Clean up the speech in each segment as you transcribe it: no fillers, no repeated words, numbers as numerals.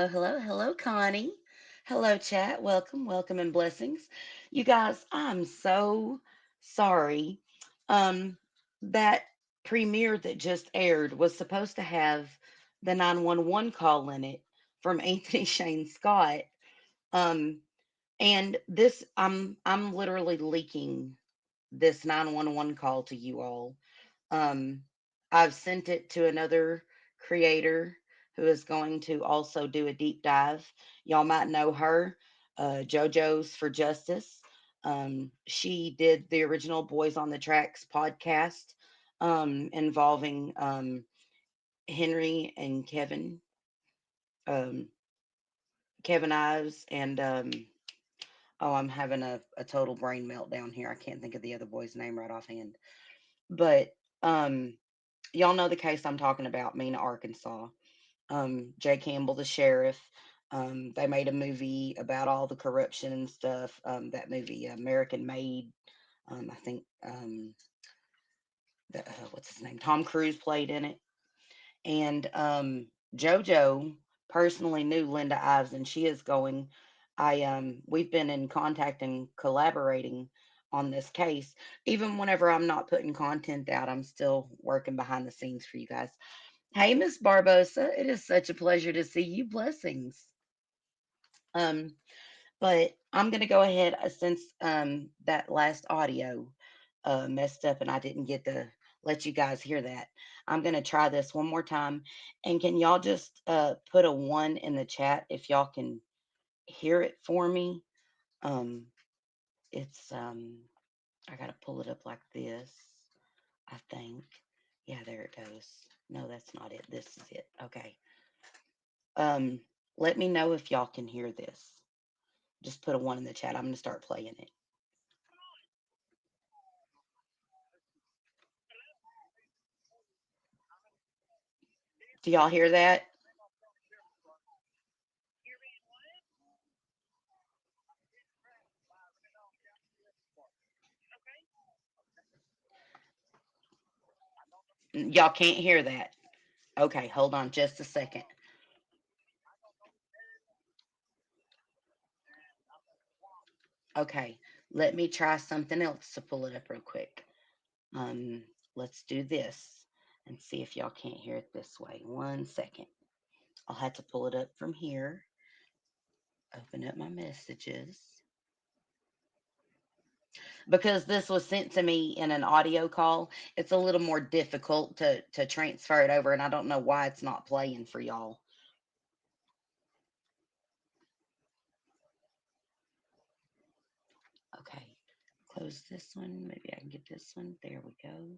Hello, Connie. Hello, chat. Welcome, and blessings. You guys, I'm so sorry. Um, that premiere that just aired was supposed to have the 911 call in it from Anthony Shane Scott. Um, and this, I'm literally leaking this 911 call to you all. Um, I've sent it to another creator who is going to also do a deep dive. Y'all might know her, JoJo's for Justice. She did the original Boys on the Tracks podcast involving Henry and um, Kevin Ives, and oh, I'm having a total brain meltdown here. I can't think of the other boy's name right offhand. But um, y'all know the case I'm talking about, Mena, Arkansas. Jay Campbell, the sheriff. They made a movie about all the corruption and stuff. That movie, American Made. I think what's his name? Tom Cruise played in it. And JoJo personally knew Linda Ives, and she is going. We've been in contact and collaborating on this case. Even whenever I'm not putting content out, I'm still working behind the scenes for you guys. Hey, Miss Barbosa, it is such a pleasure to see you. Blessings. Um, but I'm gonna go ahead since that last audio messed up and I didn't get to let you guys hear that. I'm gonna try this one more time. And can y'all just put a one in the chat if y'all can hear it for me? Um, it's I gotta pull it up like this, I think. Yeah, there it goes. No, that's not it. This is it. Okay. Um, Let me know if y'all can hear this. Just put a one in the chat. I'm gonna start playing it. Do y'all hear that? Y'all can't hear that. Okay, hold on just a second. Okay, let me try something else to pull it up real quick. Um, let's do this and see if y'all can't hear it this way. One second. I'll have to pull it up from here. Open up my messages. Because this was sent to me in an audio call, it's a little more difficult to transfer it over, and I don't know why it's not playing for y'all. Okay, close this one. Maybe I can get this one. There we go.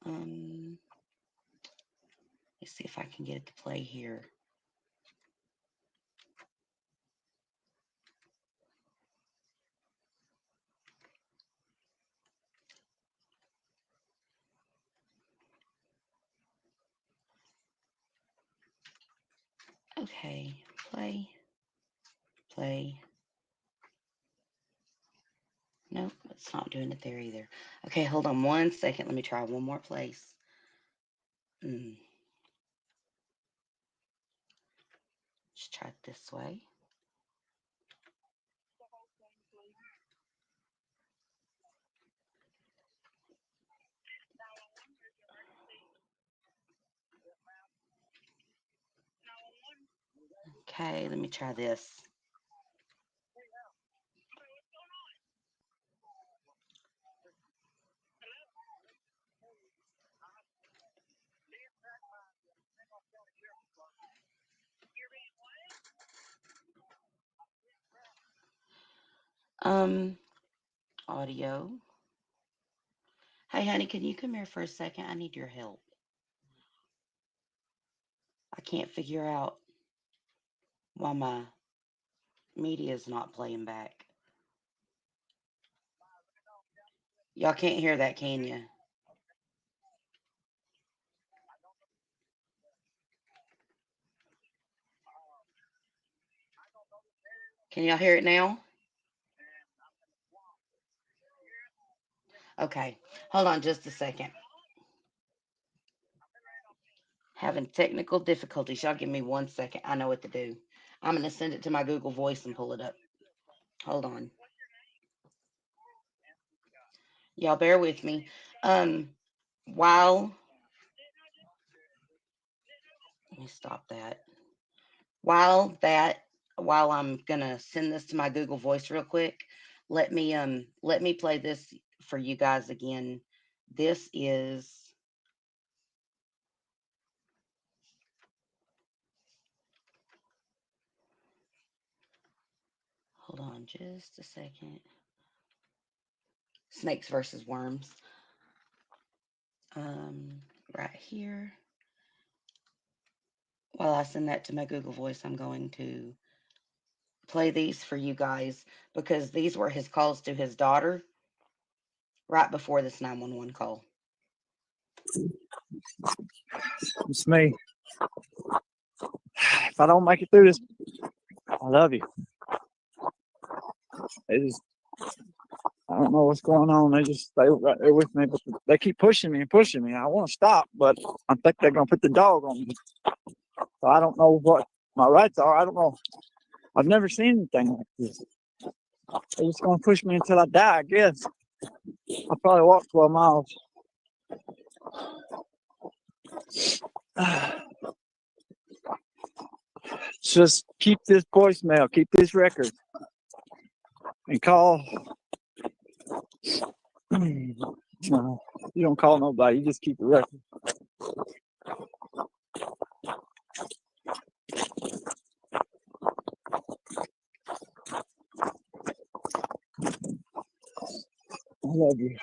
Um, let's see if I can get it to play here. Okay, play, play. Nope, it's not doing it there either. Okay, hold on one second. Let me try one more place. Mm, let's try it this way. Okay, let me try this. Um, Audio. Hey, honey, can you come here for a second? I need your help. I can't figure out why my media is not playing back. Y'all can't hear that, can you? Can y'all hear it now? Okay, hold on just a second. Having technical difficulties. Y'all give me one second. I know what to do. I'm going to send it to my Google Voice and pull it up. Hold on. Y'all bear with me. Um, while, let me stop that. While that, while I'm going to send this to my Google Voice real quick, let me play this for you guys again. This is, hold on just a second. Snakes versus worms. Um, right here. While I send that to my Google Voice, I'm going to play these for you guys because these were his calls to his daughter right before this 911 call. It's me. If I don't make it through this, I love you. They just, I don't know what's going on. They just stay right there with me, but they keep pushing me and pushing me. I want to stop, but I think they're gonna put the dog on me. So I don't know what my rights are. I don't know. I've never seen anything like this. They're just gonna push me until I die, I guess. I'll probably walk 12 miles. Just keep this voicemail, keep this record, and call. No, you don't call nobody. You just keep the record. I love you.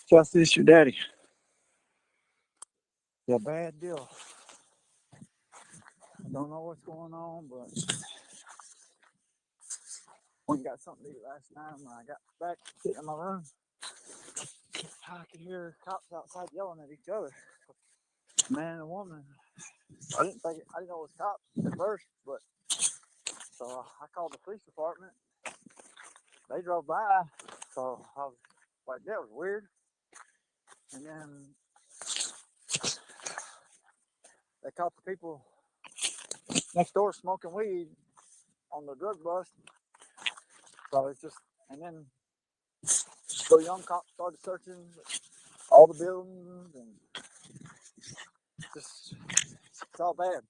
Trust this, your daddy. Yeah, bad deal. I don't know what's going on, but we got something to eat last night. When I got back, sitting in my room, I could hear cops outside yelling at each other. Man and woman. I didn't know it was cops at first, but so I called the police department. They drove by, so I was like, that was weird. And then they caught the people next door smoking weed on the drug bust. So it's just, and then the young cops started searching all the buildings and just, it's all bad.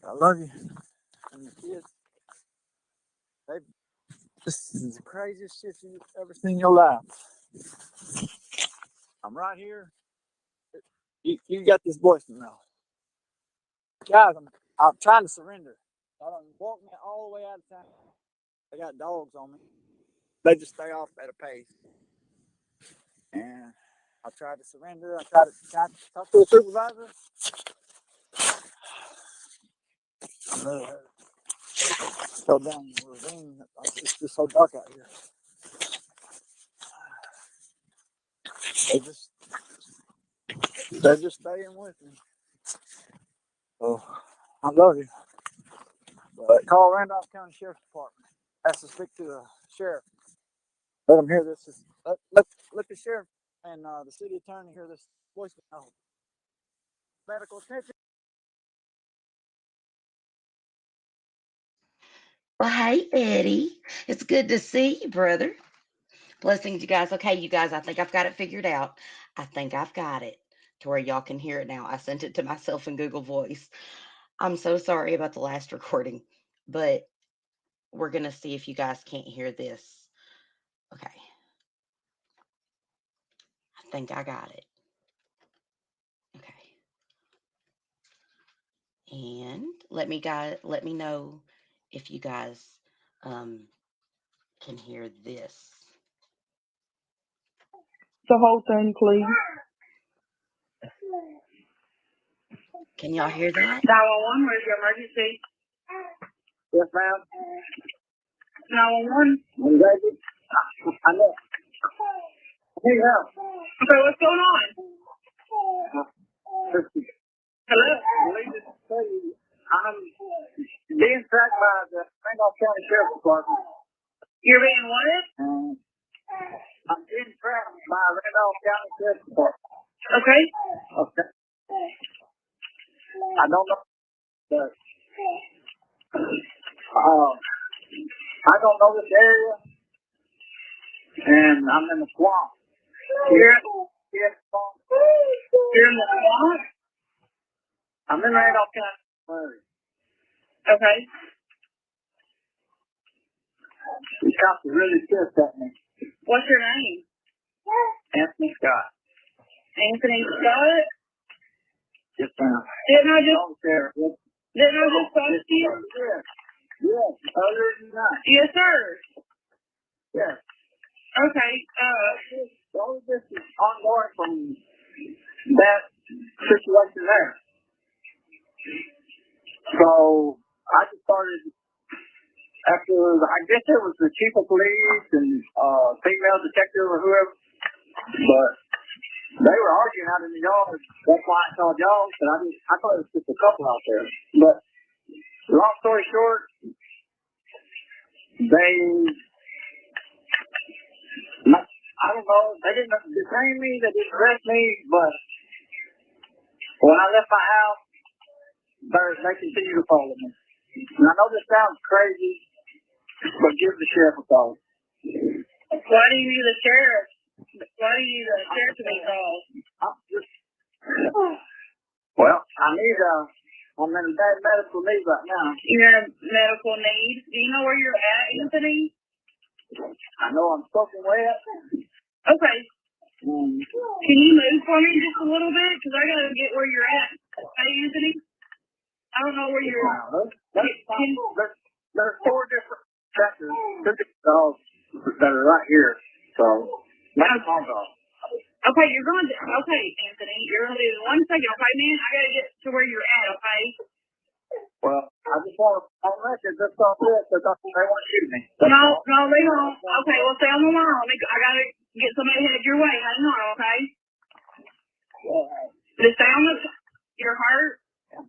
I love you. And the kids, they, this is the craziest shit you've ever seen in your life. I'm right here. You got this voicemail. Guys, I'm trying to surrender. I don't walk me all the way out of town. They got dogs on me. They just stay off at a pace. And I tried to surrender. I tried to talk to the supervisor. Go down the ravine. It's just so dark out here. They just they're just staying with me. So I love you. But call Randolph County Sheriff's Department. Ask to speak to the sheriff. Let them hear this. Let the sheriff and the city attorney hear this voicemail. Medical attention. Well, hey, Eddie. It's good to see you, brother. Blessings, you guys. Okay, you guys, I think I've got it figured out. I think I've got it to where y'all can hear it now. I sent it to myself in Google Voice. I'm so sorry about the last recording, but we're going to see if you guys can't hear this. Okay. think I got it. Okay. And let me know if you guys um can hear this. The whole thing, please. Can y'all hear that? 911, where's your emergency? Yes, ma'am. 911. Baby, I know. Hey, yeah. Okay, what's going on? Hello? I'm being tracked by the Randolph County Sheriff's Department. You're being what? I'm being tracked by Randolph County Sheriff's Department. Okay. Okay. I don't know. But, I don't know this area, and I'm in the swamp. You're, Yes, you're in the swamp? I'm in Randolph County. Missouri. Okay. These cops are really pissed at me. What's your name? Anthony Scott. Anthony Scott? Yes, ma'am. Didn't I just Oh, Sheriff. Yes, talk to you? yes. Yes. Other than that. Yes, sir. Yes. Okay. All of this is ongoing from that situation there. So I just started after, I guess it was the chief of police and female detective or whoever, but they were arguing out in the yard. That's why I called y'all. But I thought it was just a couple out there. But long story short, I don't know, they didn't detain me, they didn't arrest me, but when I left my house, they continue to follow me. And I know this sounds crazy, but give the sheriff a call. Why do you need the sheriff? Why do you need the sheriff to be called? Well, I'm in a bad medical need right now. You're in a medical need. Do you know where you're at, Anthony? I know I'm soaking wet. Okay. Can you move for me just a little bit? Because I got to get where you're at. Hey, Anthony? I don't know where you're at. There's 4 different tractors, dogs that are right here. So, that's my dog. Okay, okay, Anthony, you're going to do 1 second, okay, man? I got to get to where you're at, okay? Well, I just want to, on record, just on this, they want to shoot me. No, they don't. Okay, well, stay on the line. I got to get somebody headed your way. Hang on, okay? Just stay on your heart.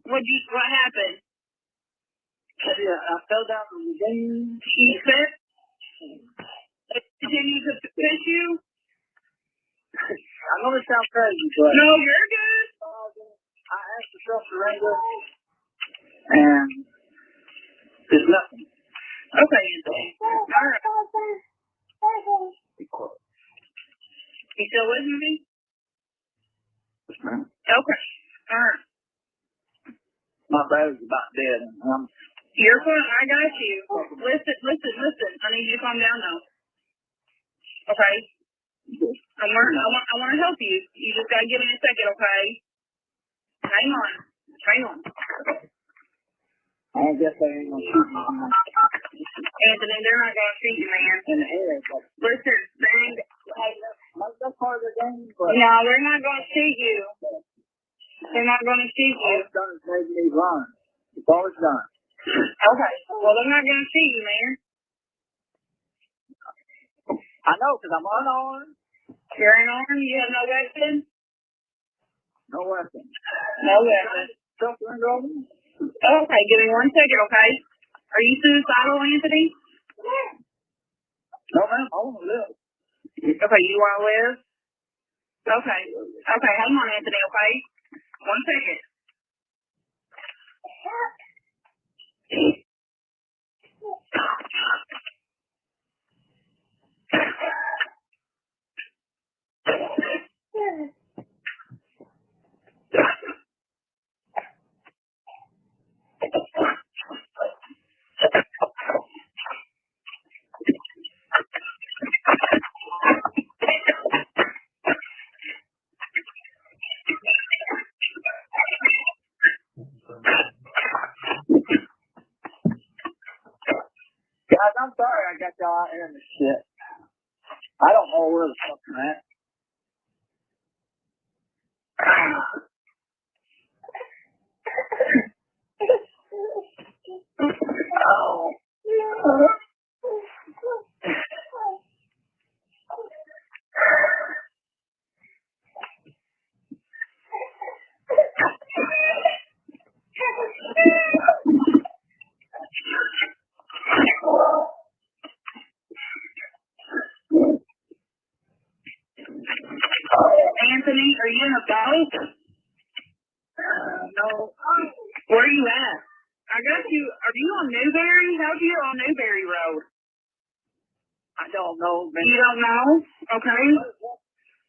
What happened? Yeah, I fell down the ravine. You fit? They continue to fish you? I know this sounds crazy, but No, you're good. I asked for self-surrender, and there's nothing. Okay, Anthony. All right. You still with me? Okay. All right. My battery's about dead. And You're fine. I got you. Listen. I need you to calm down now. Okay? I want to help you. You just got to give me a second, okay? Hang on. I guess they ain't gonna shoot me. Anthony, they're not going to shoot you, man. In the air, but Listen, that's part of the game, but no, they're not going to shoot you. They're not going to shoot all you. it's done is made me run. It's all it's done. Okay. Well, they're not going to shoot you, man. I know, because I'm unarmed. You're unarmed? You have no weapon? No weapon. No weapon. Self-surrender over? Okay, give me 1 second, okay? Are you suicidal, Anthony? No, ma'am. I want to live. Okay, you want to live? Okay, hang on, Anthony, okay? 1 second. got y'all out here in the shit. I don't know where the fuck I'm at. Oh. Anthony, are you in a boat? No. Where are you at? I got you. Are you on Newberry? How's you on Newberry Road? I don't know, man. You don't know? Okay.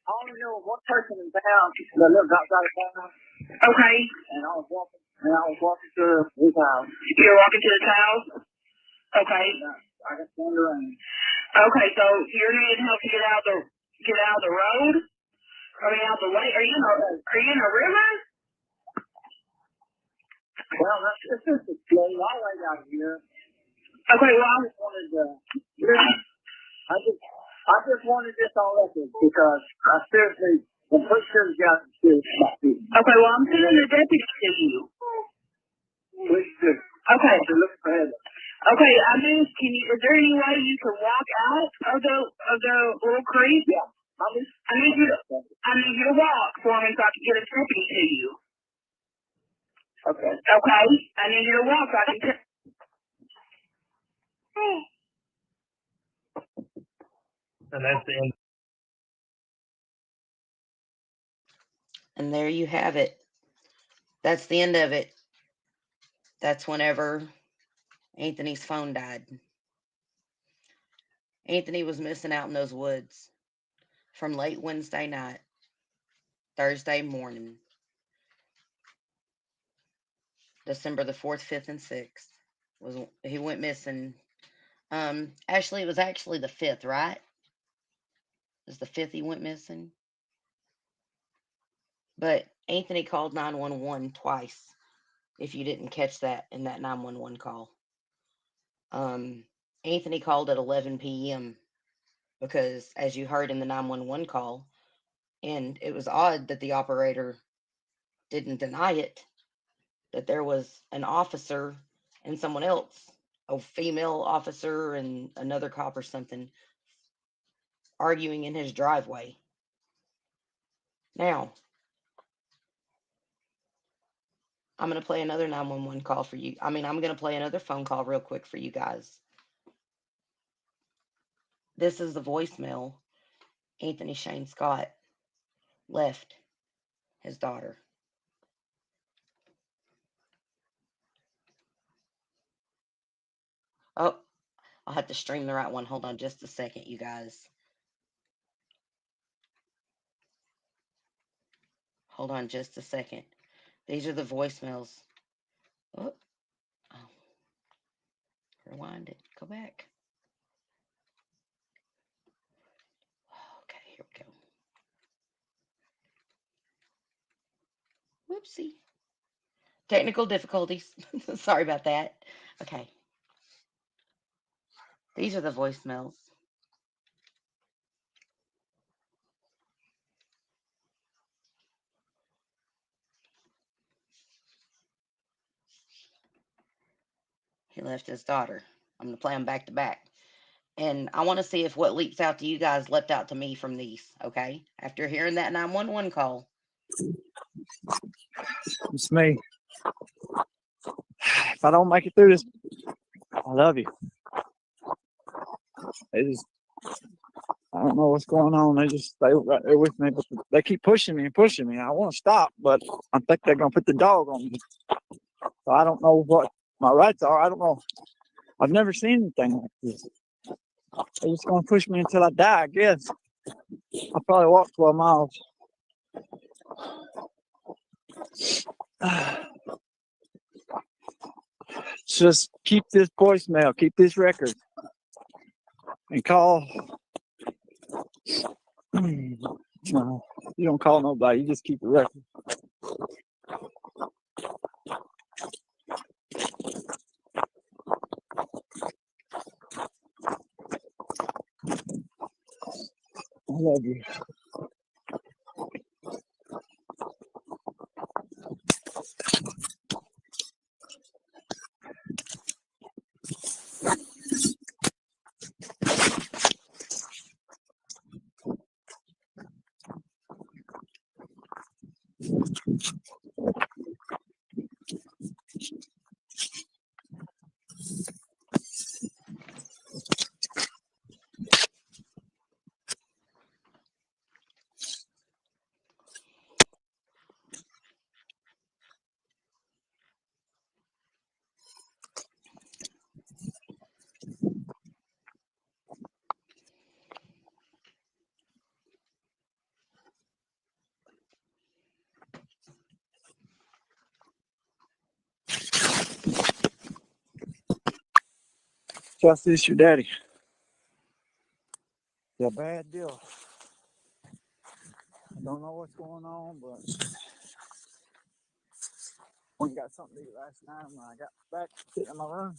I only know one person in town that lives outside of town, Okay. and I was walking to his house. You're walking to his house? Okay. I got turned around. Okay, so you're needing help to get out of the road? I mean, out the way. Are you in a river? Well, it's just a slow all the way down here. Okay, well, I just wanted this on record because I seriously, the pretty sure got some serious about this. okay, well, I'm sending the deputy to you. Please do. Okay. To look for Heather. Okay, is there any way you can walk out of the little creek? Yeah. I need you to walk for me so I can get a deputy to you. Okay. Okay? I need you to walk so I can And that's the end. And there you have it. That's the end of it. That's whenever Anthony's phone died. Anthony was missing out in those woods from late Wednesday night, Thursday morning, December the 4th, 5th, and 6th. He went missing. Actually, it was actually the 5th, right? It was the 5th he went missing. But Anthony called 911 twice, if you didn't catch that in that 911 call. Anthony called at 11 p.m. because, as you heard in the 911 call, and it was odd that the operator didn't deny it, that there was an officer and someone else, a female officer and another cop or something, arguing in his driveway. Now, I'm going to play another 911 call for you. I'm going to play another phone call real quick for you guys. This is the voicemail Anthony Shane Scott left his daughter. Oh, I'll have to stream the right one. Hold on just a second, you guys. Hold on just a second. These are the voicemails. Oh. Rewind it. Go back. Okay, here we go. Whoopsie. Technical difficulties. Sorry about that. Okay. These are the voicemails. He left his daughter. I'm going to play them back to back. And I want to see if what leaps out to you guys leapt out to me from these, okay? After hearing that 911 call. It's me. If I don't make it through this, I love you. I don't know what's going on. They just stay right there with me, but they keep pushing me and pushing me. I want to stop, but I think they're going to put the dog on me. So I don't know what my rights are. I don't know. I've never seen anything like this. They're just going to push me until I die, I guess. I'll probably walk 12 miles. Just keep this voicemail, keep this record, and call. No, you don't call nobody, you just keep the record. love you. Trust this, your daddy. It's a bad deal. I don't know what's going on, but we got something to eat last night. When I got back, sitting in my room,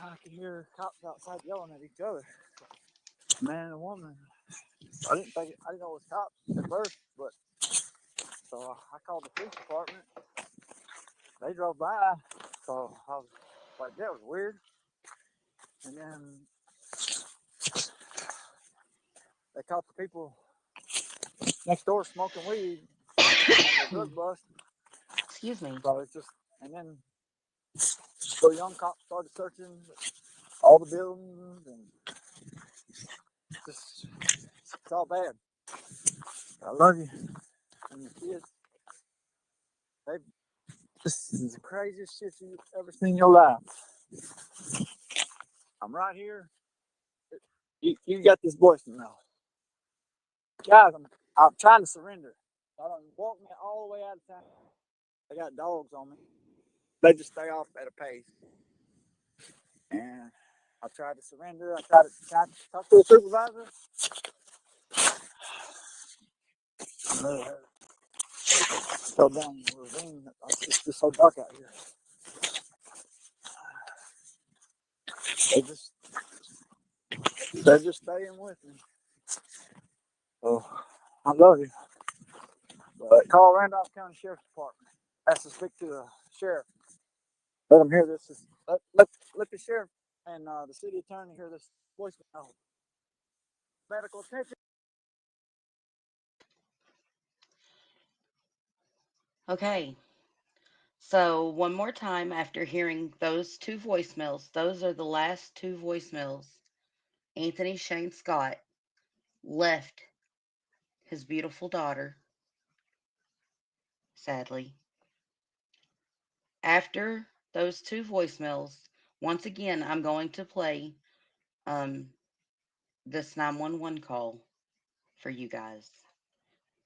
I could hear cops outside yelling at each other. Man and a woman. I didn't know it was cops at first, but so I called the police department. They drove by, so I was like, that was weird. And then they caught the people next door smoking weed on the drug bust. Excuse me. So it's just, and then so young cops started searching all the buildings, and just it's all bad. I love you and the kids. This is the craziest shit you've ever seen in your life. I'm right here. You got this voicemail. Guys, I'm trying to surrender. I don't walk me all the way out of town. They got dogs on me. They just stay off at a pace. And I tried to surrender. I tried to talk to the supervisor. Fell down the ravine. It's just so dark out here. They're just staying with me. So I love you. But call Randolph County Sheriff's Department. Ask to speak to the sheriff. Let them hear this. Let the sheriff and the city attorney hear this voicemail. Medical attention. Okay. So, one more time after hearing those two voicemails, those are the last two voicemails Anthony Shane Scott left his beautiful daughter, sadly. After those two voicemails, once again, I'm going to play um, this 911 call for you guys.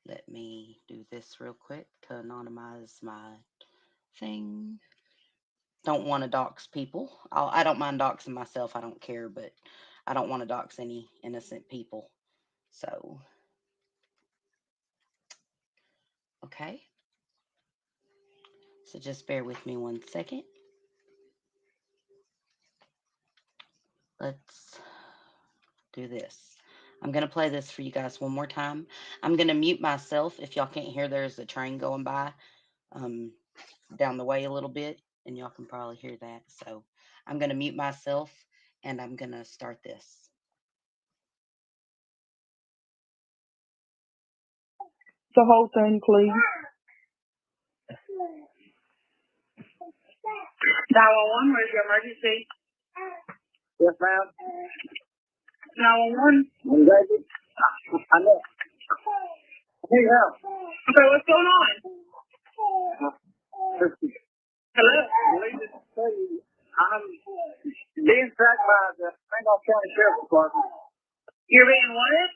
Let me do this real quick to anonymize my thing. Don't want to dox people. I don't mind doxing myself. I don't care, but I don't want to dox any innocent people. So, okay. So just bear with me 1 second. Let's do this. I'm going to play this for you guys one more time. I'm going to mute myself. If y'all can't hear, there's a train going by down the way a little bit, and y'all can probably hear that. So I'm going to mute myself, and I'm going to start this. The whole thing, please. 911, where's your emergency? Yes, ma'am. 911. I know. Yeah. Okay, what's going on? Hello? I'm being tracked by the Randolph County Sheriff's Department. You're being what?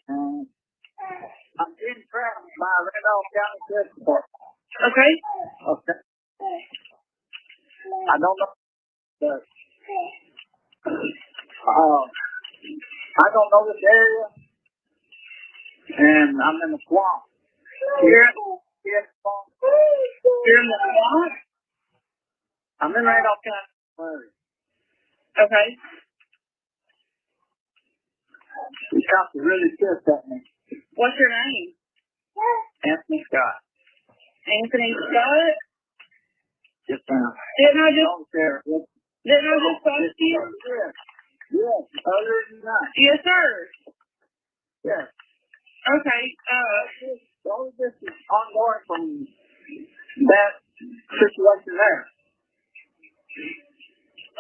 I'm being tracked by Randolph County Sheriff's Department. Okay. Okay. I don't know. But, I don't know this area, and I'm in the swamp. You're in the swamp. in the swamp? I'm in Randolph County. Okay. These cops are really pissed at me. What's your name? Anthony Scott. Anthony Scott? Yes, ma'am. Didn't I just Oh, Sheriff. Yes, post you? yes. Yes, other than that. Yes, sir. Yes. Okay, All of this is ongoing from that situation there.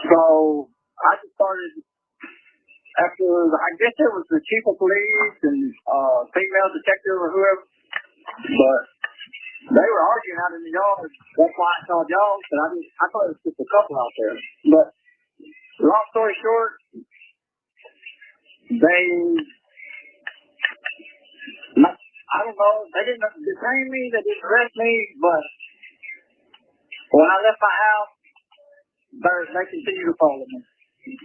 So I just started after, I guess it was the chief of police and female detective or whoever, but they were arguing out in the yard. That's why I called y'all, but I thought it was just a couple out there. But long story short, I don't know, they didn't detain me, they didn't arrest me, but when I left my house, they continued to follow me.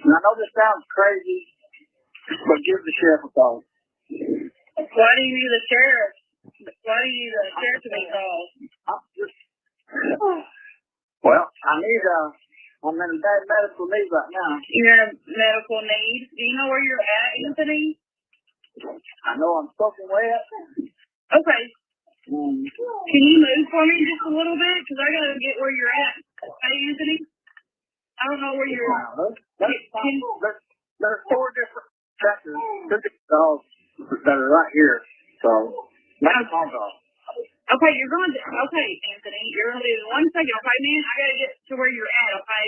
And I know this sounds crazy, but give the sheriff a call. why do you need the sheriff? Why do you need the sheriff to be called? Well, I'm in bad medical need right now. You're in medical need. Do you know where you're at, Anthony? I know I'm soaking wet. Okay. Mm. Can you move for me just a little bit? Because I got to get where you're at. Hey, Anthony? I don't know where you're at. There's 4 different tractors, dogs that are right here. So, that's my dog. Okay, okay, Anthony. You're going to leave in 1 second, okay, man? I got to get to where you're at, okay?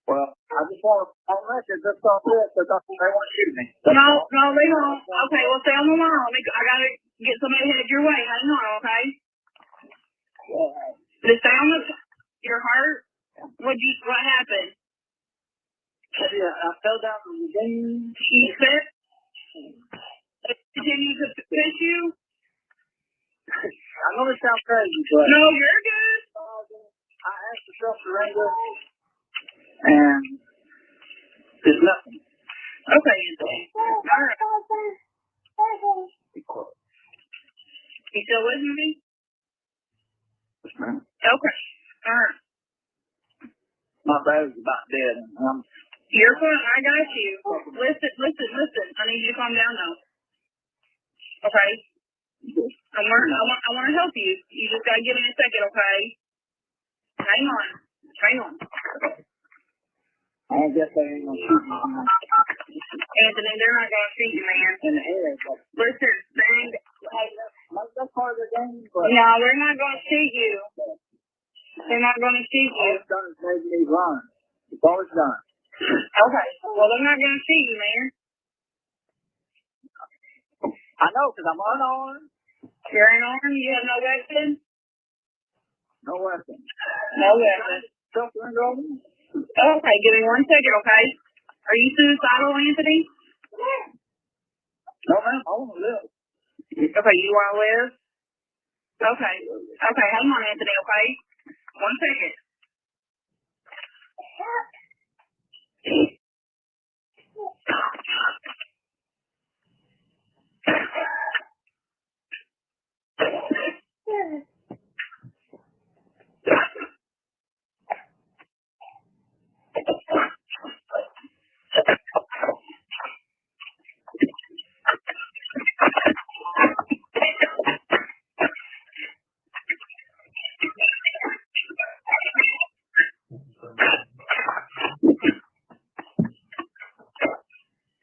Well, I just want to, on record, just off this, they want to shoot me. No, they don't. Okay, well, stay on the line. I got to get somebody headed your way. Hang on, okay? Just stay on your heart. What happened? Yeah, I fell down the ravine. You said they continue to push you? I know this sounds crazy, but No, you're good. I asked for self-surrender, and there's nothing. Okay, Anthony. All right. You still with me? Yes, ma'am. Okay. All right. My battery's about dead, and You're fine. I got you. Listen. I need you to calm down now. Okay? I want to help you. You just gotta give me a second, okay? Hang on. I guess they ain't gonna shoot me. Anthony, they're not gonna shoot you, man. In the head, but Listen, that's part of the game, but no, they're not gonna shoot you. They're not gonna shoot all you. it's done is made me run. It's all it's done. Okay. Well, they're not gonna shoot you, man. I know, because I'm unarmed. You're unarmed. You have no weapon. No weapon. No weapon. Self-surrender over me? Okay, give me 1 second, okay? Are you suicidal, Anthony? No, ma'am. I want to live. Okay, you want to live? Okay, hang on, Anthony, okay? 1 second.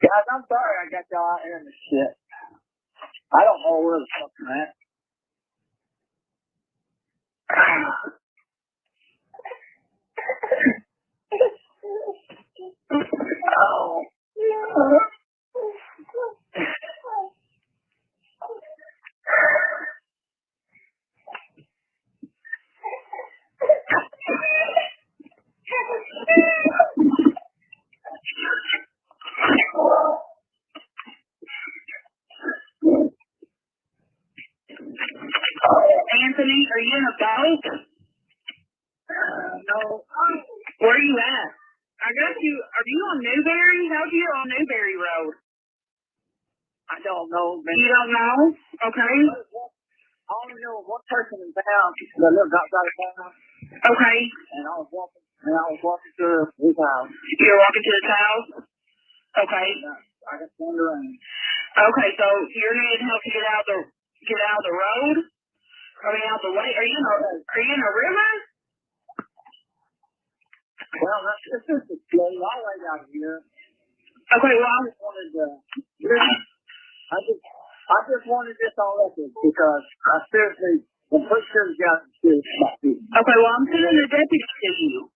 Guys, I'm sorry I got y'all out here in this shit. I don't know where the fuck I'm at. Oh. Anthony, are you in a boat? No. Where are you at? I got you. Are you on Newberry? How'd you get on Newberry Road? I don't know, man. You don't know? Okay. I only know one person in town that lives outside of town, Okay. and I was walking to his house. You're walking to his house? Okay. I got one around. Okay, so you're needing help to get out the road? I mean, out the way? Are you in a river? Well, it's just a slow highway out here. Okay, well, I just wanted this on record because I seriously, the picture's got to see about this. okay, well, I'm sending the deputy to you.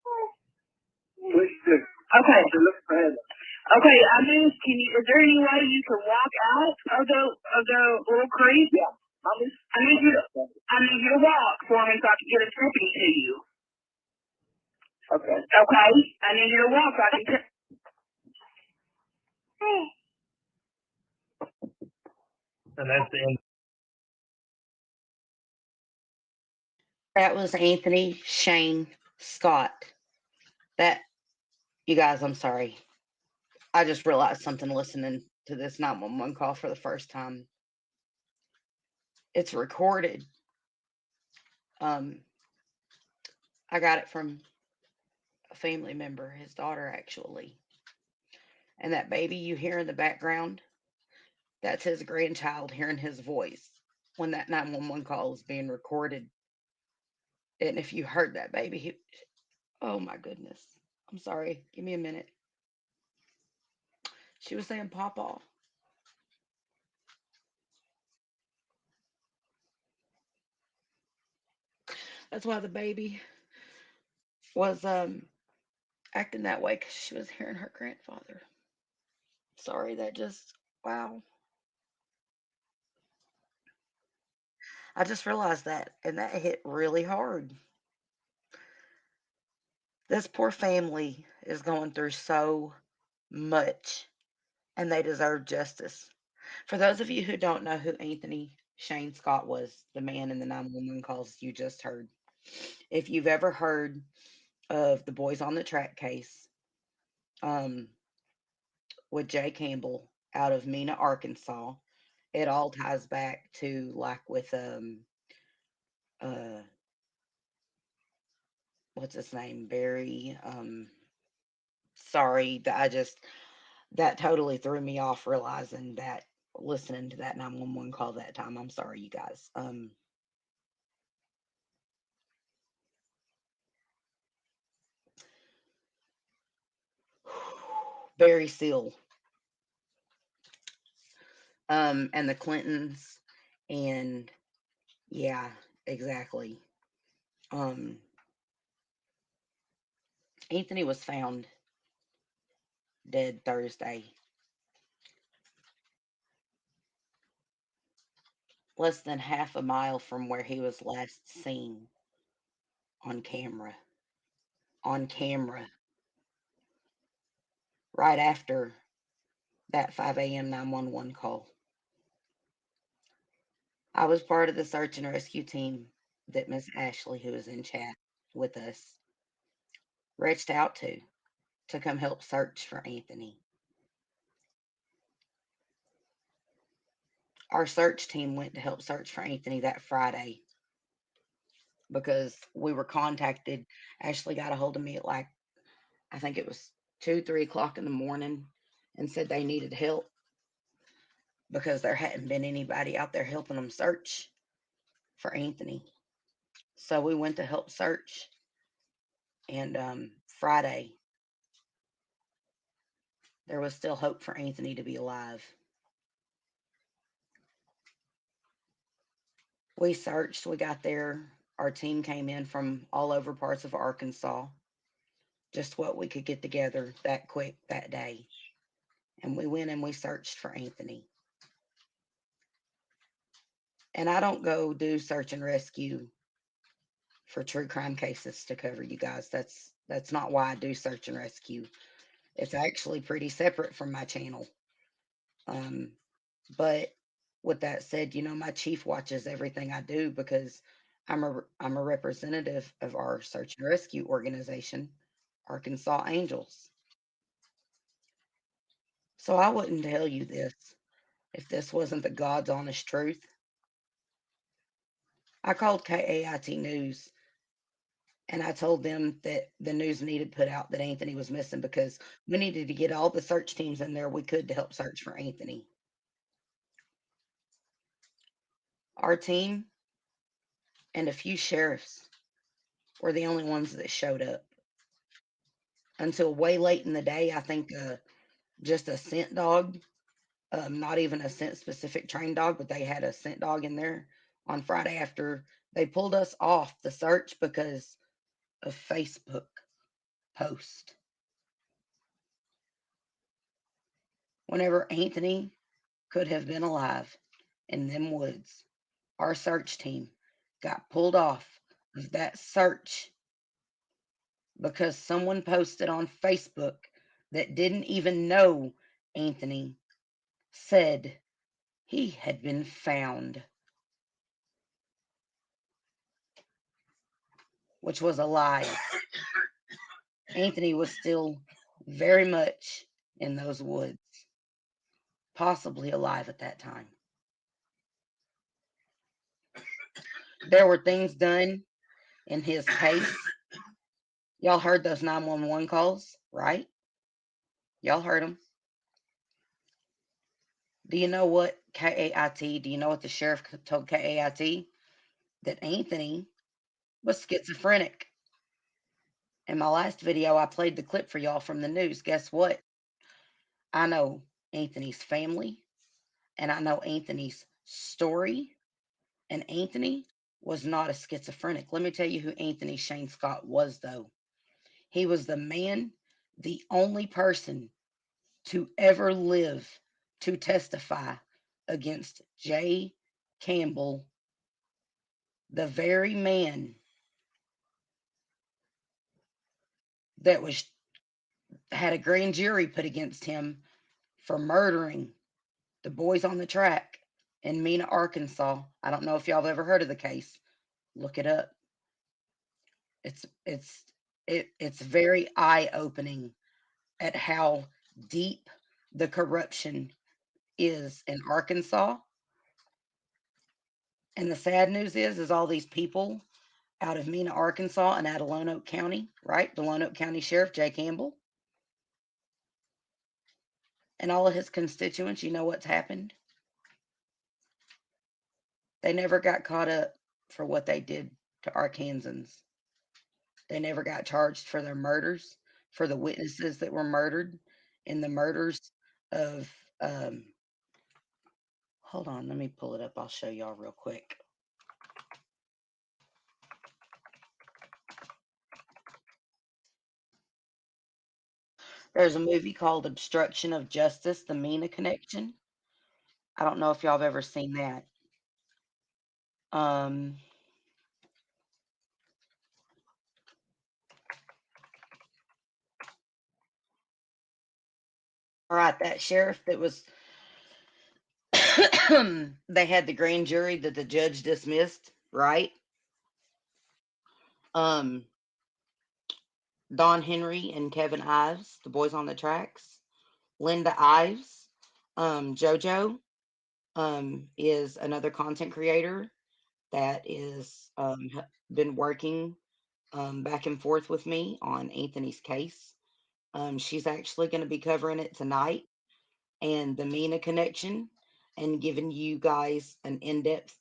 Please do. Okay. To look for Heather. Okay, I mean, is there any way you can walk out of the little creek? Yeah. I need you to walk for me so I can get a deputy to you. Okay. Okay? I need you to walk so I can And that's the end. That was Anthony Shane Scott. That, you guys, I'm sorry. I just realized something listening to this 911 call for the first time. It's recorded. I got it from a family member, his daughter actually. And that baby you hear in the background, that's his grandchild hearing his voice when that 911 call is being recorded. And if you heard that baby, oh my goodness. I'm sorry. Give me a minute. She was saying, Papa. That's why the baby was acting that way because she was hearing her grandfather. Sorry, that just, wow. I just realized that, and that hit really hard. This poor family is going through so much, and they deserve justice. For those of you who don't know who Anthony Shane Scott was, the man in the 911 calls you just heard, if you've ever heard of the Boys on the Track case um, with Jay Campbell out of Mena, Arkansas, it all ties back to like with uh what's his name, Barry. Sorry, that totally threw me off realizing that listening to that 911 call that time. I'm sorry, you guys. Barry Seal, and the Clintons, and yeah, exactly. Um, Anthony was found dead Thursday, less than half a mile from where he was last seen on camera. On camera, right after that 5 a.m. 911 call. I was part of the search and rescue team that Miss Ashley, who is in chat with us, reached out to come help search for Anthony. Our search team went to help search for Anthony that Friday because we were contacted. Ashley got a hold of me at like, I think it was 2, 3 o'clock in the morning and said they needed help because there hadn't been anybody out there helping them search for Anthony. So we went to help search. And Friday, there was still hope for Anthony to be alive. We searched, we got there. Our team came in from all over parts of Arkansas, just what we could get together that quick that day. And we went and we searched for Anthony. And I don't go do search and rescue for true crime cases to cover you guys. That's not why I do search and rescue. It's actually pretty separate from my channel. But with that said, my chief watches everything I do because I'm a representative of our search and rescue organization, Arkansas Angels. So I wouldn't tell you this if this wasn't the God's honest truth. I called KAIT News And I told them that the news needed put out that Anthony was missing because we needed to get all the search teams in there we could to help search for Anthony. Our team and a few sheriffs were the only ones that showed up until way late in the day. I think just a scent dog, not even a scent specific trained dog, but they had a scent dog in there on Friday after they pulled us off the search because of Facebook post. Whenever Anthony could have been alive in them woods, our search team got pulled off of that search because someone posted on Facebook that didn't even know Anthony said he had been found, which was a lie. Anthony was still very much in those woods, possibly alive at that time. There were things done in his case. Y'all heard those 911 calls, right? Y'all heard them. Do you know what KAIT, do you know what the sheriff told KAIT? That Anthony was schizophrenic. In my last video, I played the clip for y'all from the news. Guess what? I know Anthony's family and I know Anthony's story. And Anthony was not a schizophrenic. Let me tell you who Anthony Shane Scott was, though. He was the man, the only person to ever live to testify against Jay Campbell, the very man that was had a grand jury put against him for murdering the boys on the track in Mena, Arkansas. I don't know if y'all have ever heard of the case. Look it up. It's very eye-opening at how deep the corruption is in Arkansas. And the sad news is all these people out of Mena, Arkansas, and out of Lonoke County, right? The Lonoke County Sheriff, Jay Campbell, and all of his constituents, you know what's happened? They never got caught up for what they did to Arkansans. They never got charged for their murders, for the witnesses that were murdered in the murders of, hold on, let me pull it up. I'll show y'all real quick. There's a movie called Obstruction of Justice, The Mena Connection. I don't know if y'all have ever seen that. Um, all right, that sheriff that was they had the grand jury that the judge dismissed, right? Um, Don Henry and Kevin Ives, the boys on the tracks. Linda Ives, JoJo, is another content creator that is been working back and forth with me on Anthony's case. She's actually going to be covering it tonight and the Mena connection and giving you guys an in-depth,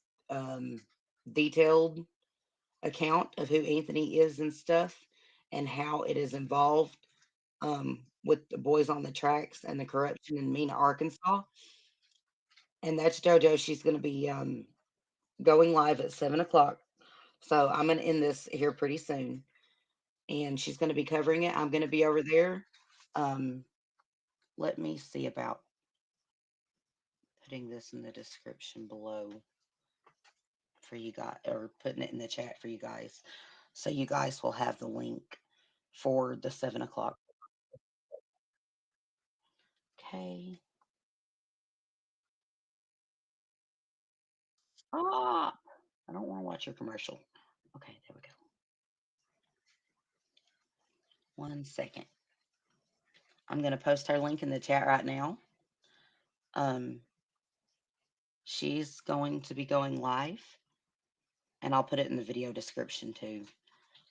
detailed account of who Anthony is and stuff and how it is involved with the boys on the tracks and the corruption in Mena, Arkansas. And that's JoJo. She's going to be going live at 7 o'clock. So I'm going to end this here pretty soon. And she's going to be covering it. I'm going to be over there. Let me see about putting this in the description below for you guys, or putting it in the chat for you guys. So you guys will have the link for the 7 o'clock. Okay. Stop. I don't want to watch your commercial. Okay, there we go. 1 second. I'm going to post her link in the chat right now. She's going to be going live, and I'll put it in the video description too.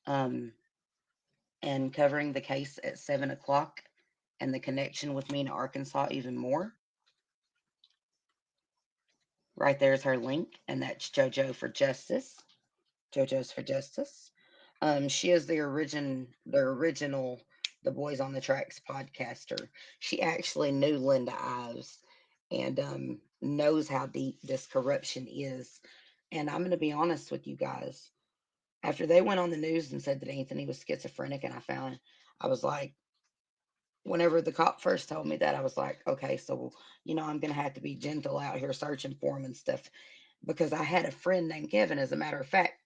um, and covering the case at 7 o'clock and the connection with me in Arkansas even more. Right there's her link, and that's JoJo for Justice. JoJo's for Justice. She is the original The Boys on the Tracks podcaster. She actually knew Linda Ives and knows how deep this corruption is. And I'm going to be honest with you guys. After they went on the news and said that Anthony was schizophrenic, and I was like, whenever the cop first told me that, I was like, okay, so, I'm going to have to be gentle out here searching for him and stuff because I had a friend named Kevin, as a matter of fact.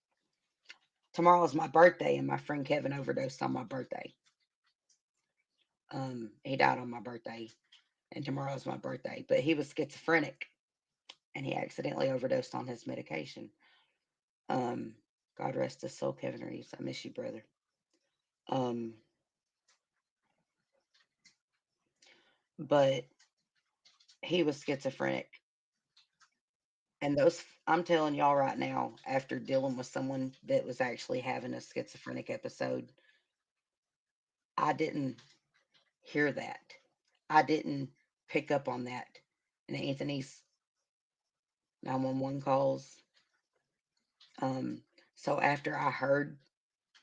Tomorrow is my birthday, and my friend Kevin overdosed on my birthday. He died on my birthday, and tomorrow is my birthday. But he was schizophrenic, and he accidentally overdosed on his medication. Um, God rest his soul, Kevin Reeves. I miss you, brother. Um, but he was schizophrenic, and I'm telling y'all right now, after dealing with someone that was actually having a schizophrenic episode, I didn't hear that. I didn't pick up on that in Anthony's 911 calls. Um, so after I heard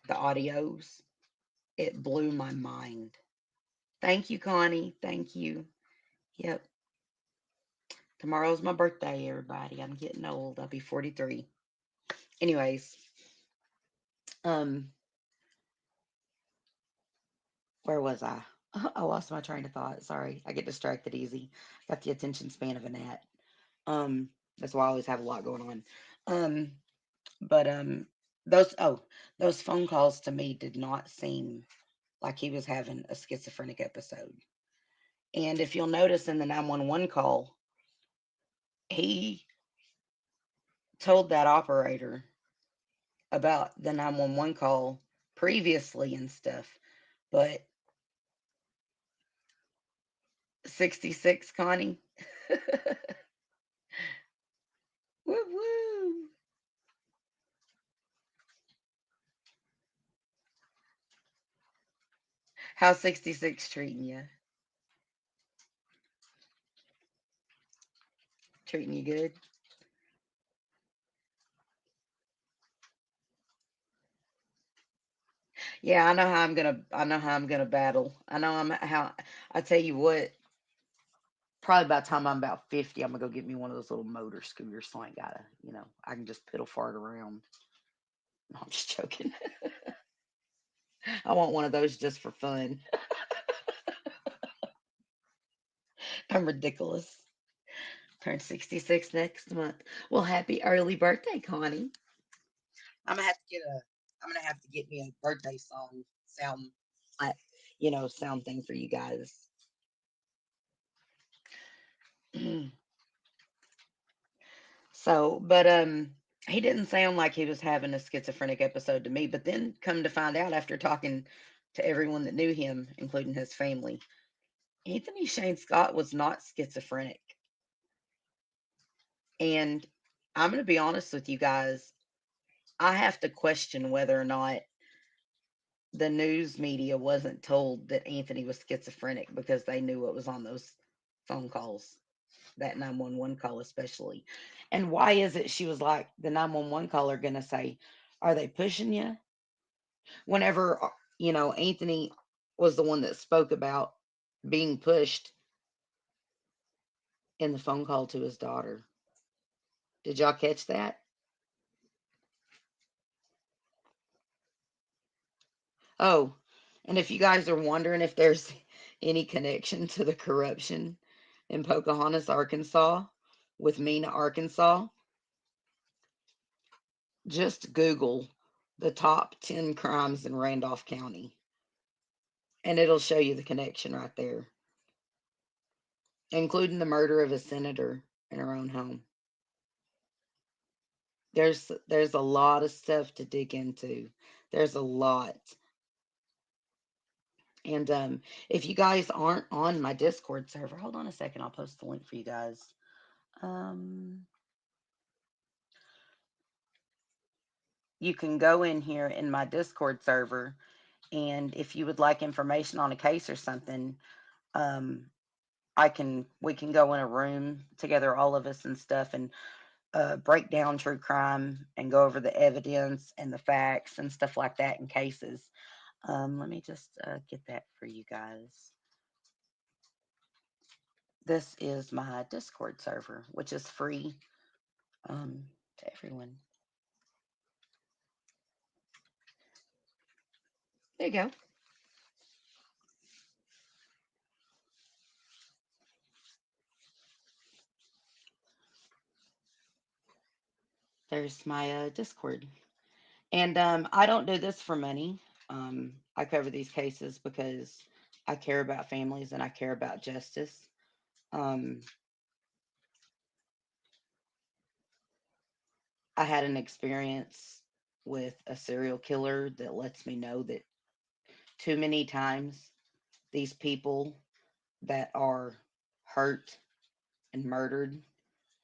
the audios, it blew my mind. Thank you, Connie. Thank you. Yep. Tomorrow's my birthday, everybody. I'm getting old. I'll be 43. Anyways, um, where was I? I lost my train of thought. Sorry. I get distracted easy. Got the attention span of a gnat. Um, that's why I always have a lot going on. Um, but those phone calls to me did not seem like he was having a schizophrenic episode. And if you'll notice in the 911 call, he told that operator about the 911 call previously and stuff. But 66, Connie? Woo woo. How's 66 treating you? Treating you good? Yeah, I know how I'm gonna battle. I tell you what, probably by the time I'm about 50, I'm gonna go get me one of those little motor scooters so I ain't gotta, I can just pedal fart around. No, I'm just joking. I want one of those just for fun. I'm ridiculous. Turn 66 next month. Well, happy early birthday, Connie. I'm gonna have to get a I'm gonna have to get me a birthday song sound like sound thing for you guys. So, but he didn't sound like he was having a schizophrenic episode to me, but then come to find out after talking to everyone that knew him, including his family, Anthony Shane Scott was not schizophrenic. And I'm going to be honest with you guys, I have to question whether or not the news media wasn't told that Anthony was schizophrenic because they knew what was on those phone calls, that 911 call especially. And why is it she was like, the 911 caller going to say, are they pushing you? Whenever, Anthony was the one that spoke about being pushed in the phone call to his daughter. Did y'all catch that? Oh, and if you guys are wondering if there's any connection to the corruption in Pocahontas, Arkansas, with Mena, Arkansas, just Google the top 10 crimes in Randolph County, and it'll show you the connection right there, including the murder of a senator in her own home. There's a lot of stuff to dig into. There's a lot. And if you guys aren't on my Discord server, hold on a second. I'll post the link for you guys. Um, you can go in here in my Discord server, and if you would like information on a case or something, um, we can go in a room together, all of us and stuff, and break down true crime and go over the evidence and the facts and stuff like that in cases. Let me just get that for you guys. This is my Discord server, which is free to everyone. There you go. There's my Discord. And I don't do this for money. I cover these cases because I care about families and I care about justice. Um, I had an experience with a serial killer that lets me know that too many times these people that are hurt and murdered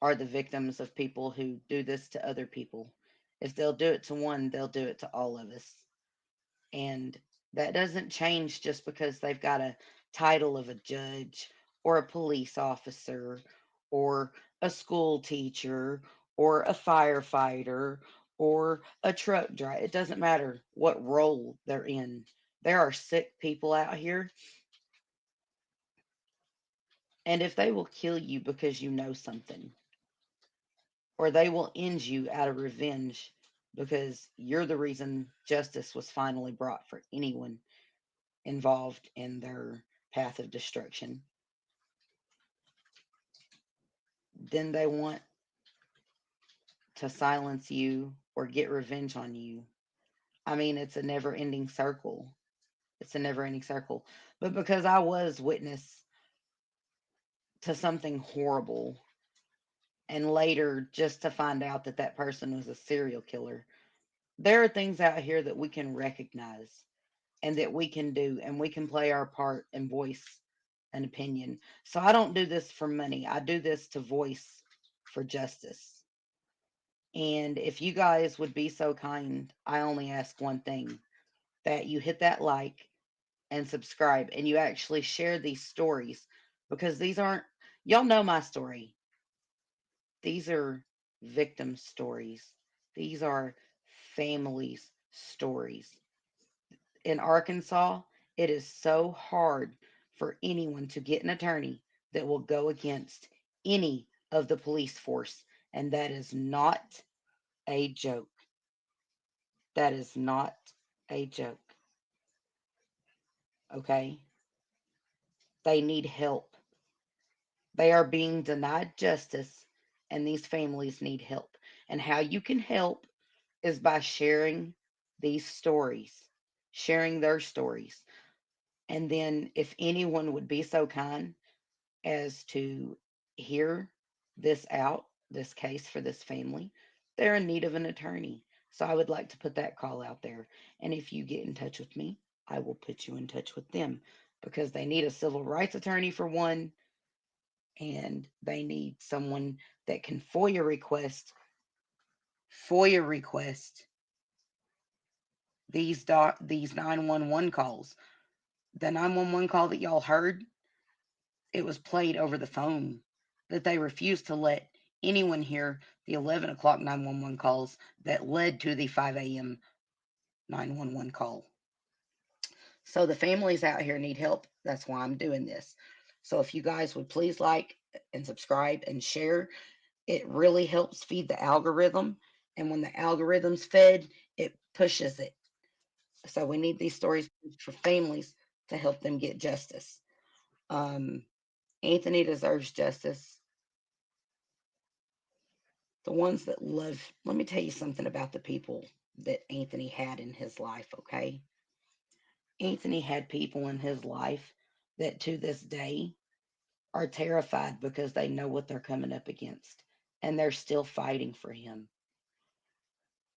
are the victims of people who do this to other people. If they'll do it to one, they'll do it to all of us. And that doesn't change just because they've got a title of a judge or a police officer or a school teacher or a firefighter or a truck driver. It doesn't matter what role they're in. There are sick people out here, and if they will kill you because you know something, or they will end you out of revenge because you're the reason justice was finally brought for anyone involved in their path of destruction, then they want to silence you or get revenge on you. I mean, it's a never ending circle. It's a never ending circle. But because I was witness to something horrible, and later just to find out that that person was a serial killer, there are things out here that we can recognize and that we can do, and we can play our part and voice an opinion. So I don't do this for money. I do this to voice for justice. And if you guys would be so kind, I only ask one thing, that you hit that like and subscribe and you actually share these stories, because these aren't, y'all know my story. These are victim stories. These are families' stories. In Arkansas, it is so hard for anyone to get an attorney that will go against any of the police force. And that is not a joke. That is not a joke. Okay? They need help. They are being denied justice, and these families need help. And how you can help is by sharing these stories, sharing their stories. And then, if anyone would be so kind as to hear this out, this case for this family, they're in need of an attorney. So I would like to put that call out there. And if you get in touch with me, I will put you in touch with them, because they need a civil rights attorney for one, and they need someone that can FOIA request these 911 calls. The 911 call that y'all heard, it was played over the phone, that they refused to let anyone hear the 11 o'clock 911 calls that led to the 5 a.m. 911 call. So the families out here need help. That's why I'm doing this. So if you guys would please like and subscribe and share, it really helps feed the algorithm. And when the algorithm's fed, it pushes it. So we need these stories for families to help them get justice. Um, Anthony deserves justice. The ones that love, let me tell you something about the people that Anthony had in his life, okay? Anthony had people in his life that to this day are terrified because they know what they're coming up against, and they're still fighting for him.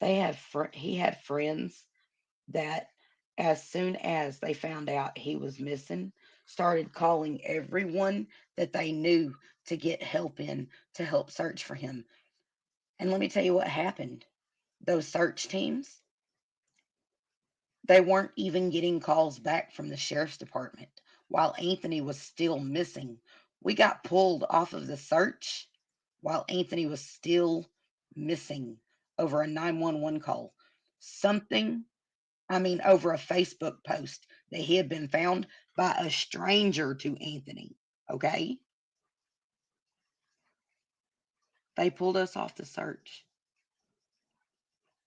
He had friends that, as soon as they found out he was missing, started calling everyone that they knew to get help in to help search for him. And let me tell you what happened. those search teams, they weren't even getting calls back from the sheriff's department while Anthony was still missing. We got pulled off of the search while Anthony was still missing over a 911 call. Over a Facebook post that he had been found by a stranger to Anthony. Okay? They pulled us off the search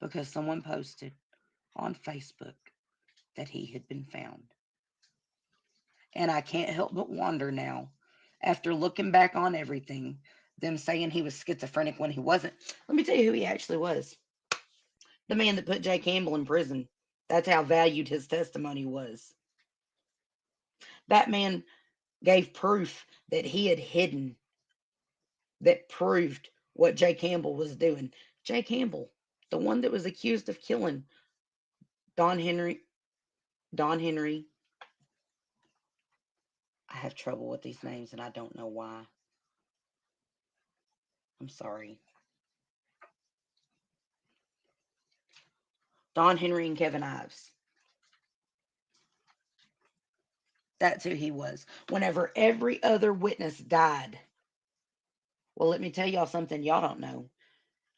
because someone posted on Facebook that he had been found. And I can't help but wonder now, after looking back on everything, them saying he was schizophrenic when he wasn't. Let me tell you who he actually was. The man that put Jay Campbell in prison. That's how valued his testimony was. That man gave proof that he had hidden, that proved what Jay Campbell was doing. Jay Campbell, the one that was accused of killing Don Henry. I have trouble with these names and I don't know why. I'm sorry. Don Henry and Kevin Ives. That's who he was. Whenever every other witness died. Well, let me tell y'all something y'all don't know.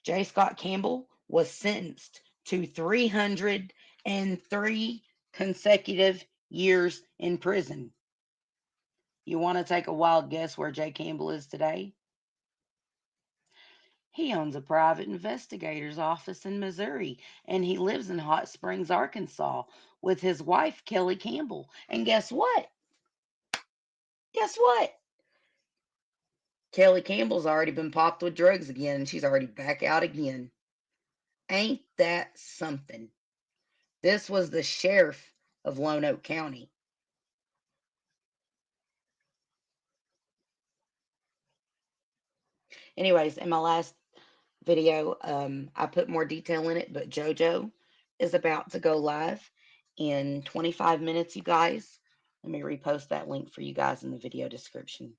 J. Scott Campbell was sentenced to 303 consecutive years in prison. You want to take a wild guess where Jay Campbell is today? He owns a private investigator's office in Missouri, and he lives in Hot Springs, Arkansas, with his wife, Kelly Campbell. And guess what? Guess what? Kelly Campbell's already been popped with drugs again, and she's already back out again. Ain't that something? This was the sheriff of Lonoke County. Anyways, in my last video, I put more detail in it, but JoJo is about to go live in 25 minutes, you guys. Let me repost that link for you guys in the video description,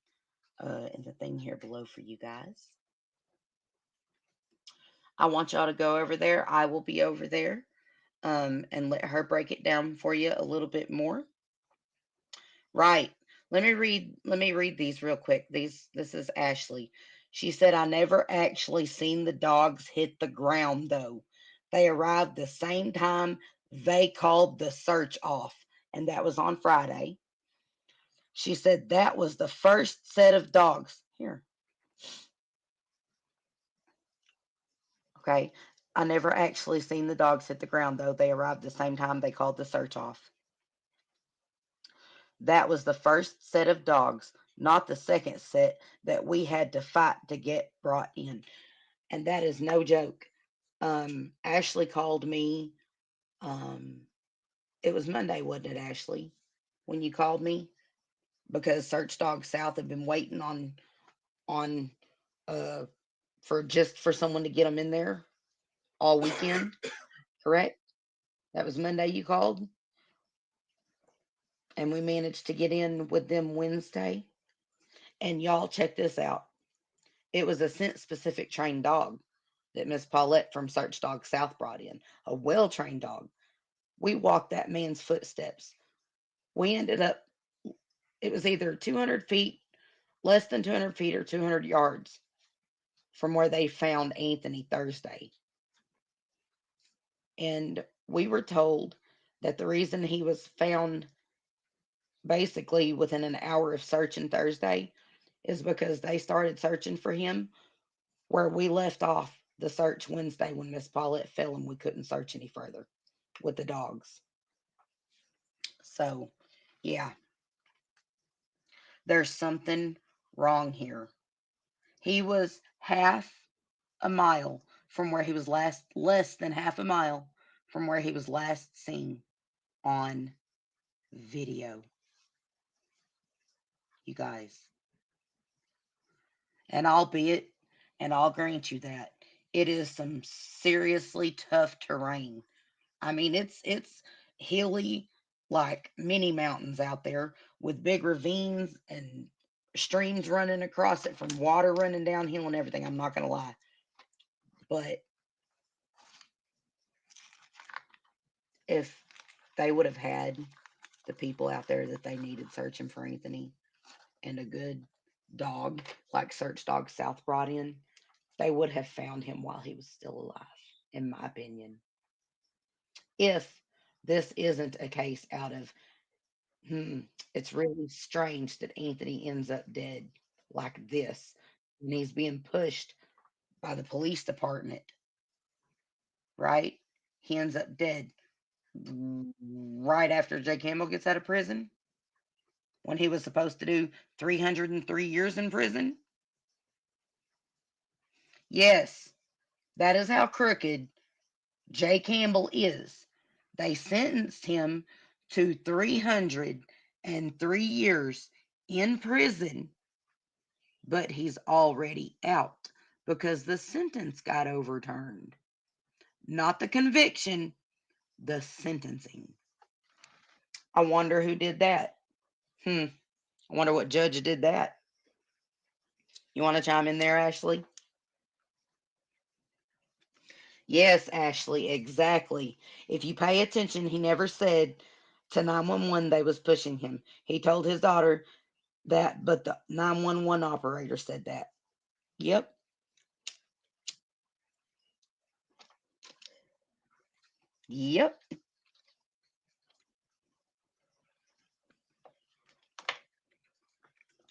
in the thing here below for you guys. I want y'all to go over there. I will be over there, and let her break it down for you a little bit more. Right. Let me read these real quick. This is Ashley. She said, I never actually seen the dogs hit the ground though. They arrived the same time they called the search off, and that was on Friday. She said that was the first set of dogs. Here. Okay. I never actually seen the dogs hit the ground though. They arrived the same time they called the search off. That was the first set of dogs, not the second set that we had to fight to get brought in. And that is no joke. Ashley called me. It was Monday, wasn't it, Ashley, when you called me? Because Search Dog South had been waiting on for someone to get them in there all weekend, correct? That was Monday you called? And we managed to get in with them Wednesday. And y'all check this out. It was a scent specific trained dog that Miss Paulette from Search Dog South brought in, a well trained dog. We walked that man's footsteps. We ended up, it was either 200 feet, less than 200 feet, or 200 yards from where they found Anthony Thursday. And we were told that the reason he was found basically within an hour of searching Thursday is because they started searching for him where we left off the search Wednesday when Miss Paulette fell and we couldn't search any further with the dogs. So, yeah, there's something wrong here. He was half a mile from where he was less than half a mile from where he was last seen on video. You guys. And I'll grant you that it is some seriously tough terrain. I mean, it's hilly, like mini mountains out there with big ravines and streams running across it from water running downhill and everything. I'm not gonna lie. But if they would have had the people out there that they needed searching for Anthony and a good dog like Search Dog South brought in, they would have found him while he was still alive, in my opinion. If this isn't a case out of, hmm, it's really strange that Anthony ends up dead like this and he's being pushed by the police department, right? He ends up dead right after Jay Campbell gets out of prison when he was supposed to do 303 years in prison. Yes, that is how crooked Jay Campbell is. They sentenced him to 303 years in prison, but he's already out because the sentence got overturned. Not the conviction, the sentencing. I wonder who did that. I wonder what judge did that. You want to chime in there, Ashley? Yes, Ashley, exactly. If you pay attention, he never said to 911 they was pushing him. He told his daughter that, but the 911 operator said that. Yep. Yep.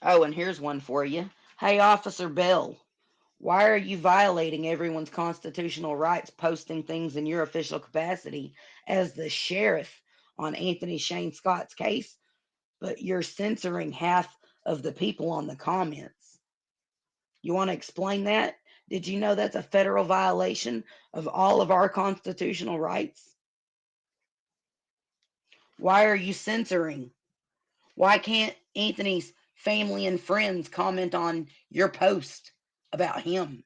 Oh, and here's one for you. Hey, Officer Bell, why are you violating everyone's constitutional rights posting things in your official capacity as the sheriff on Anthony Shane Scott's case, but you're censoring half of the people on the comments? You want to explain that? Did you know that's a federal violation of all of our constitutional rights? Why are you censoring? Why can't Anthony's family and friends comment on your post about him?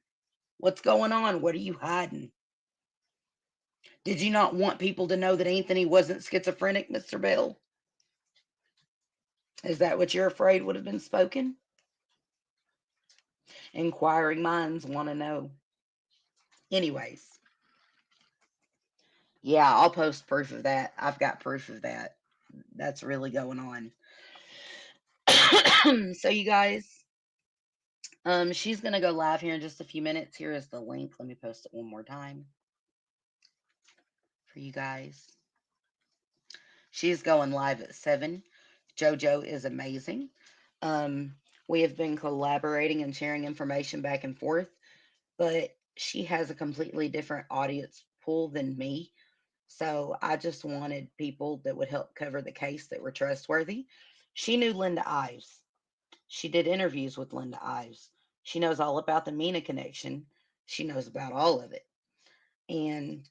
What's going on? What are you hiding? Did you not want people to know that Anthony wasn't schizophrenic, Mr. Bell? Is that what you're afraid would have been spoken? Inquiring minds want to know. Anyways, yeah, I'll post proof of that. I've got proof of that. That's really going on. So you guys, she's gonna go live here in just a few minutes. Here is the link. Let me post it one more time for you guys. She's going live at 7. JoJo is amazing. We have been collaborating and sharing information back and forth, but she has a completely different audience pool than me. So I just wanted people that would help cover the case that were trustworthy. She knew Linda Ives. She did interviews with Linda Ives. She knows all about the Mina connection. She knows about all of it. And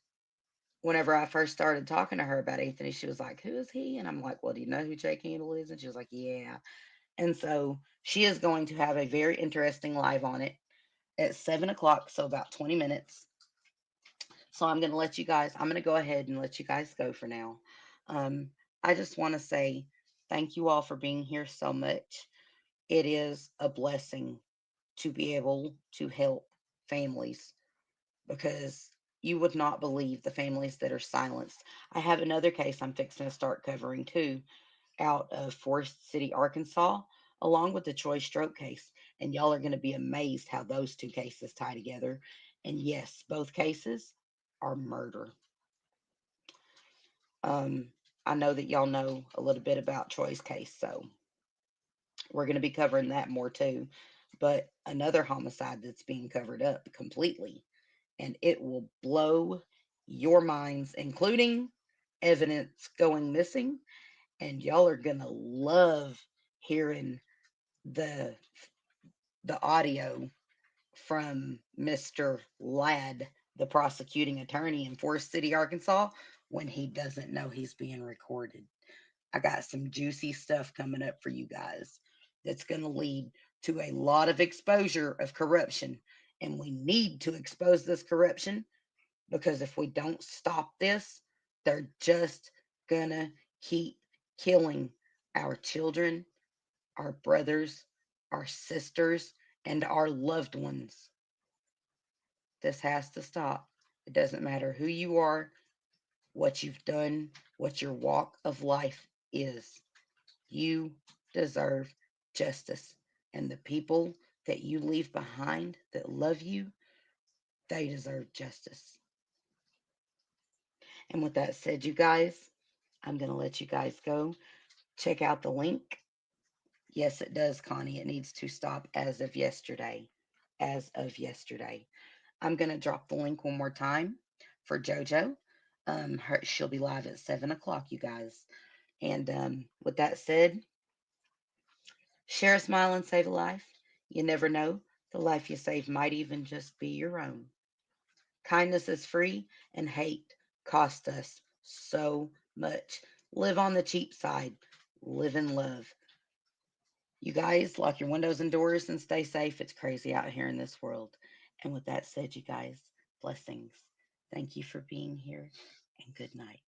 whenever I first started talking to her about Anthony, she was like, "Who is he?" And I'm like, "Well, do you know who Jay Campbell is?" And she was like, "Yeah." And so she is going to have a very interesting live on it at 7 o'clock, so about 20 minutes. So I'm going to let you guys, I'm going to go ahead and let you guys go for now. Um, I just want to say thank you all for being here so much. It is a blessing to be able to help families because you would not believe the families that are silenced. I have another case I'm fixing to start covering too out of Forest City, Arkansas, along with the Troy Stroke case. And y'all are going to be amazed how those two cases tie together. And yes, both cases are murder. Um, I know that y'all know a little bit about Troy's case, so we're going to be covering that more too. But another homicide that's being covered up completely, and it will blow your minds, including evidence going missing. And y'all are going to love hearing the the audio from Mr. Ladd, the prosecuting attorney in Forest City, Arkansas, when he doesn't know he's being recorded. I got some juicy stuff coming up for you guys that's going to lead to a lot of exposure of corruption. And we need to expose this corruption because if we don't stop this, they're just going to keep killing our children, our brothers, our sisters, and our loved ones. This has to stop. It doesn't matter who you are, what you've done, what your walk of life is. You deserve justice. And the people that you leave behind that love you, they deserve justice. And with that said, you guys, I'm going to let you guys go. Check out the link. Yes, it does, Connie. It needs to stop as of yesterday. As of yesterday. I'm going to drop the link one more time for JoJo. She'll be live at 7 o'clock, you guys. And with that said, share a smile and save a life. You never know. The life you save might even just be your own. Kindness is free, and hate costs us so much. Live on the cheap side. Live in love. You guys, lock your windows and doors and stay safe. It's crazy out here in this world. And with that said, you guys, blessings. Thank you for being here, and good night.